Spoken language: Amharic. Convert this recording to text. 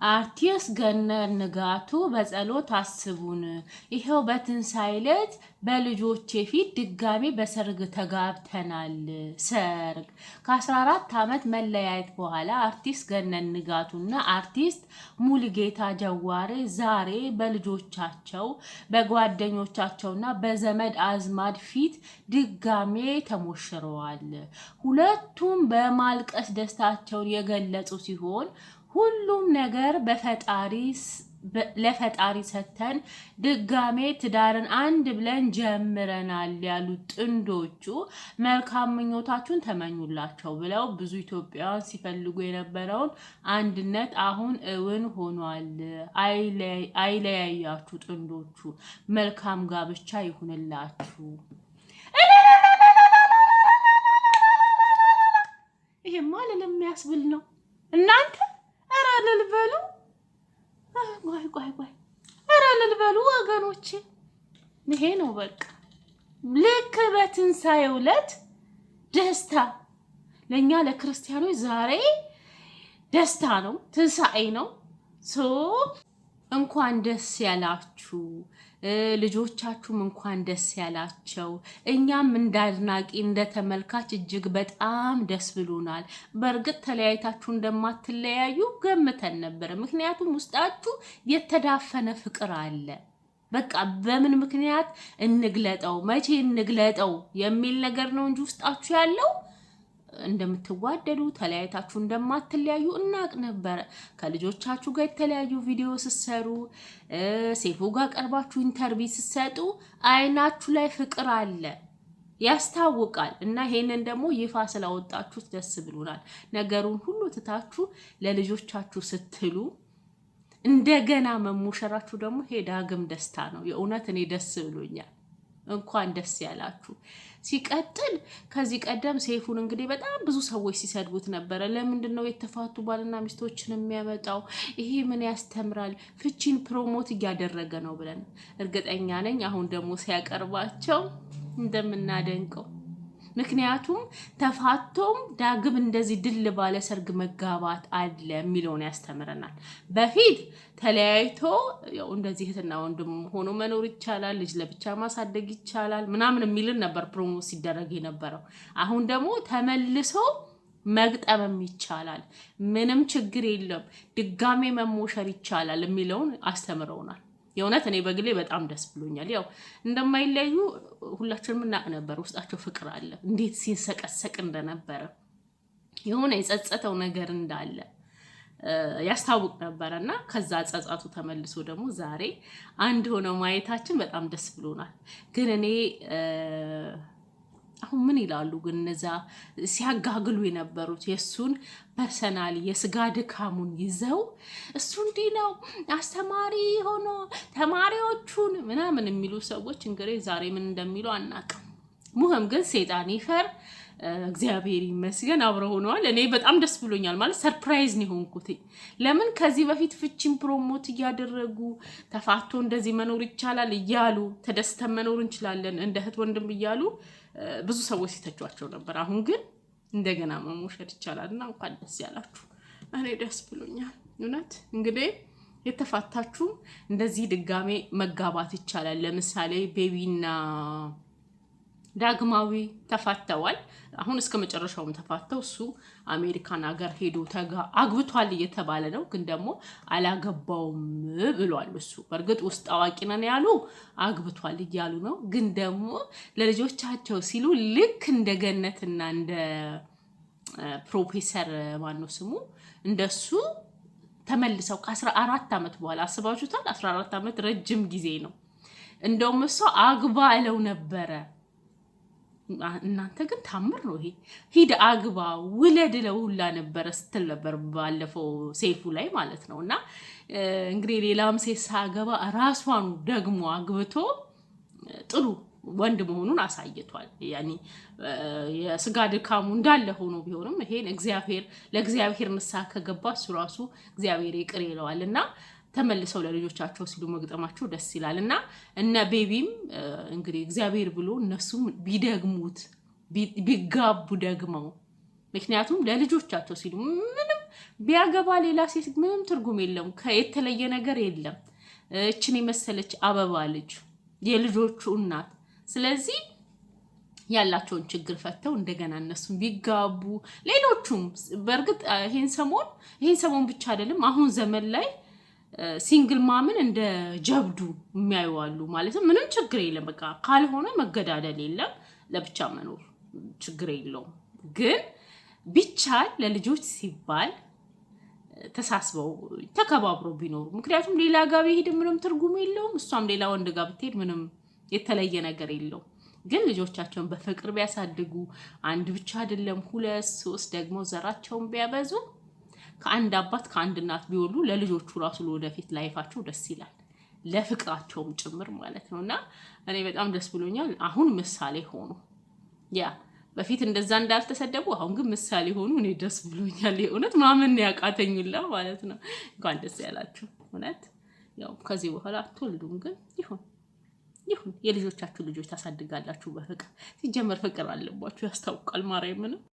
አርቲስት ገነት ንጋቱ በጸሎት አስቡን። ይሄው በትንሳኤ ዕለት በልጆቼ ፊት ድጋሜ በሰርግ ተጋብተናል። ሰርግ ከ14 ዓመት መለያየት በኋላ አርቲስት ገነት ንጋቱና አርቲስት ሙሉጌታ ጀዋሬ ዛሬ በልጆቻቸው በጓደኞቻቸውና በዘመድ አዝማድ ፊት ድጋሜ ተሞሽረዋል። ሁለቱም በማልቀስ ደስታቸውን የገለጹ ሲሆን ሁሉም ነገር ለፈጣሪ ሰተን ድጋሜ ትዳርን አንድ ብለን ጀምረናል ያሉት ጥንዶቹ መልካም ምኞታችሁን ተመኙላቸው ብለው ብዙ ኢትዮጵያውያን ሲፈልጉ የነበረውን አንድነት አሁን እውን ሆኗል። አይለያያችሁ ጥንዶቹ፣ መልካም ጋብቻ ይሁንላችሁ። ይሄማ ለሚያስብል ነው እናንተ። ኧረ ልልበሉ ቆይ ኧረ ልልበሉ ወገኖቼ። ይሄ ነው በቃ ልክ በትንሳኤው ዕለት ደስታ ለኛ ለክርስቲያኖች ዛሬ ደስታ ነው፣ ትንሳኤ ነው። እንኳን ደስ ያላችሁ፣ ልጆቻችሁም እንኳን ደስ ያላቸው። እኛም እንዳድናቂ እንደተመልካች እጅግ በጣም ደስ ብሎናል። በእርግጥ ተለያይታችሁ እንደማትለያዩ ገምተን ነበር። ምክንያቱም ውስጣችሁ የተዳፈነ ፍቅር አለ። በቃ በምን ምክንያት እንግለጠው፣ መቼ እንግለጠው የሚል ነገር ነው እንጂ ውስጣችሁ ያለው እንደምትዋደዱ ተለያይታችሁ እንደማትለያዩ እናቅ ነበር። ከልጆቻችሁ ጋር የተለያዩ ቪዲዮ ስትሰሩ፣ ሴፉ ጋር ቀርባችሁ ኢንተርቪው ስትሰጡ አይናችሁ ላይ ፍቅር አለ፣ ያስታውቃል። እና ይሄንን ደግሞ ይፋ ስላወጣችሁት ደስ ብሎናል። ነገሩን ሁሉ ትታችሁ ለልጆቻችሁ ስትሉ እንደገና መሞሸራችሁ ደግሞ ይሄ ዳግም ደስታ ነው። የእውነት እኔ ደስ ብሎኛል። እንኳን ደስ ያላችሁ። ሲቀጥል ከዚህ ቀደም ሴፉን እንግዲህ በጣም ብዙ ሰዎች ሲሰድቡት ነበረ። ለምንድን ነው የተፋቱ ባልና ሚስቶችን የሚያመጣው? ይሄ ምን ያስተምራል? ፍቺን ፕሮሞት እያደረገ ነው ብለን እርግጠኛ ነኝ አሁን ደግሞ ሲያቀርባቸው እንደምናደንቀው። ምክንያቱም ተፋቶም ዳግም እንደዚህ ድል ባለ ሰርግ መጋባት አለ የሚለውን ያስተምረናል። በፊት ተለያይቶ ያው እንደዚህ እህትና ወንድም ሆኖ መኖር ይቻላል፣ ልጅ ለብቻ ማሳደግ ይቻላል ምናምን የሚልን ነበር ፕሮሞት ሲደረግ የነበረው። አሁን ደግሞ ተመልሶ መግጠምም ይቻላል፣ ምንም ችግር የለም፣ ድጋሜ መሞሸር ይቻላል የሚለውን አስተምረውናል። የእውነት እኔ በግሌ በጣም ደስ ብሎኛል። ያው እንደማይለዩ ሁላችንም እናቅ ነበር፣ ውስጣቸው ፍቅር አለ። እንዴት ሲንሰቀሰቅ እንደነበረ የሆነ የጸጸተው ነገር እንዳለ ያስታውቅ ነበረና ከዛ ጸጸቱ ተመልሶ ደግሞ ዛሬ አንድ ሆነው ማየታችን በጣም ደስ ብሎናል። ግን እኔ አሁን ምን ይላሉ ግን እነዛ ሲያጋግሉ የነበሩት የሱን ፐርሰናሊ የስጋ ድካሙን ይዘው እሱ እንዲህ ነው አስተማሪ ሆኖ ተማሪዎቹን ምናምን የሚሉ ሰዎች እንግዲህ ዛሬ ምን እንደሚሉ አናውቅም። ሙህም ግን ሰይጣን ይፈር፣ እግዚአብሔር ይመስገን አብረው ሆነዋል። እኔ በጣም ደስ ብሎኛል። ማለት ሰርፕራይዝ ነው ሆንኩት። ለምን ከዚህ በፊት ፍቺን ፕሮሞት እያደረጉ ተፋቶ እንደዚህ መኖር ይቻላል እያሉ ተደስተን መኖር እንችላለን እንደ እህት ወንድም እያሉ ብዙ ሰዎች ሲተቿቸው ነበር። አሁን ግን እንደገና መሞሸር ይቻላልና እንኳን ደስ ያላችሁ። እኔ ደስ ብሎኛል እውነት። እንግዲህ የተፋታችሁ እንደዚህ ድጋሜ መጋባት ይቻላል። ለምሳሌ ቤቢና ዳግማዊ ተፋተዋል። አሁን እስከ መጨረሻውም ተፋተው እሱ አሜሪካን ሀገር ሄዶ አግብቷል እየተባለ ነው። ግን ደግሞ አላገባውም ብሏል እሱ። በእርግጥ ውስጥ አዋቂ ነን ያሉ አግብቷል እያሉ ነው። ግን ደግሞ ለልጆቻቸው ሲሉ ልክ እንደ ገነትና እንደ ፕሮፌሰር ማነው ስሙ እንደሱ ተመልሰው ከ14 ዓመት በኋላ አስባችሁታል? 14 ዓመት ረጅም ጊዜ ነው። እንደውም እሷ አግባ እለው ነበረ። እናንተ ግን ታምር ነው ይሄ። ሂድ አግባ ውለድ ለውላ ነበር ስትል ነበር ባለፈው ሴፉ ላይ ማለት ነው። እና እንግዲህ ሌላም ሴት ሳገባ ራሷን ደግሞ አግብቶ ጥሩ ወንድ መሆኑን አሳይቷል። ያኒ የስጋ ድካሙ እንዳለ ሆኖ ቢሆንም ይሄን ለእግዚአብሔር ንስሐ ከገባ እሱ ራሱ እግዚአብሔር ይቅር ይለዋልና ተመልሰው ለልጆቻቸው ሲሉ መግጠማቸው ደስ ይላል። እና እነ ቤቢም እንግዲህ እግዚአብሔር ብሎ እነሱም ቢጋቡ ደግመው፣ ምክንያቱም ለልጆቻቸው ሲሉ ምንም ቢያገባ ሌላ ሴት ምንም ትርጉም የለውም። የተለየ ነገር የለም። እችን የመሰለች አበባ ልጅ የልጆቹ እናት። ስለዚህ ያላቸውን ችግር ፈተው እንደገና እነሱም ቢጋቡ ሌሎቹም በእርግጥ ይሄን ሰሞን ብቻ አይደለም አሁን ዘመን ላይ ሲንግል ማምን እንደ ጀብዱ የሚያዩዋሉ ማለት ነው። ምንም ችግር የለም። በቃ ካልሆነ መገዳደል የለም። ለብቻ መኖር ችግር የለውም። ግን ቢቻል ለልጆች ሲባል ተሳስበው ተከባብረው ቢኖሩ። ምክንያቱም ሌላ ጋር ቢሄድ ምንም ትርጉም የለውም። እሷም ሌላ ወንድ ጋር ብትሄድ ምንም የተለየ ነገር የለውም። ግን ልጆቻቸውን በፍቅር ቢያሳድጉ አንድ ብቻ አይደለም 2 3 ደግሞ ዘራቸውን ቢያበዙ ከአንድ አባት ከአንድ እናት ቢወሉ ለልጆቹ ራሱ ለወደፊት ላይፋቸው ደስ ይላል። ለፍቅራቸውም ጭምር ማለት ነውና እኔ በጣም ደስ ብሎኛል። አሁን ምሳሌ ሆኑ። ያ በፊት እንደዛ እንዳልተሰደቡ አሁን ግን ምሳሌ ሆኑ። እኔ ደስ ብሎኛል። የእውነት ማመን ያቃተኝላ ማለት ነው። እንኳን ደስ ያላችሁ። እውነት ያው ከዚህ በኋላ አትወልዱም፣ ግን ይሁን የልጆቻችሁ ልጆች ታሳድጋላችሁ በፍቅር። ሲጀመር ፍቅር አለባችሁ ያስታውቃል። ማርያምን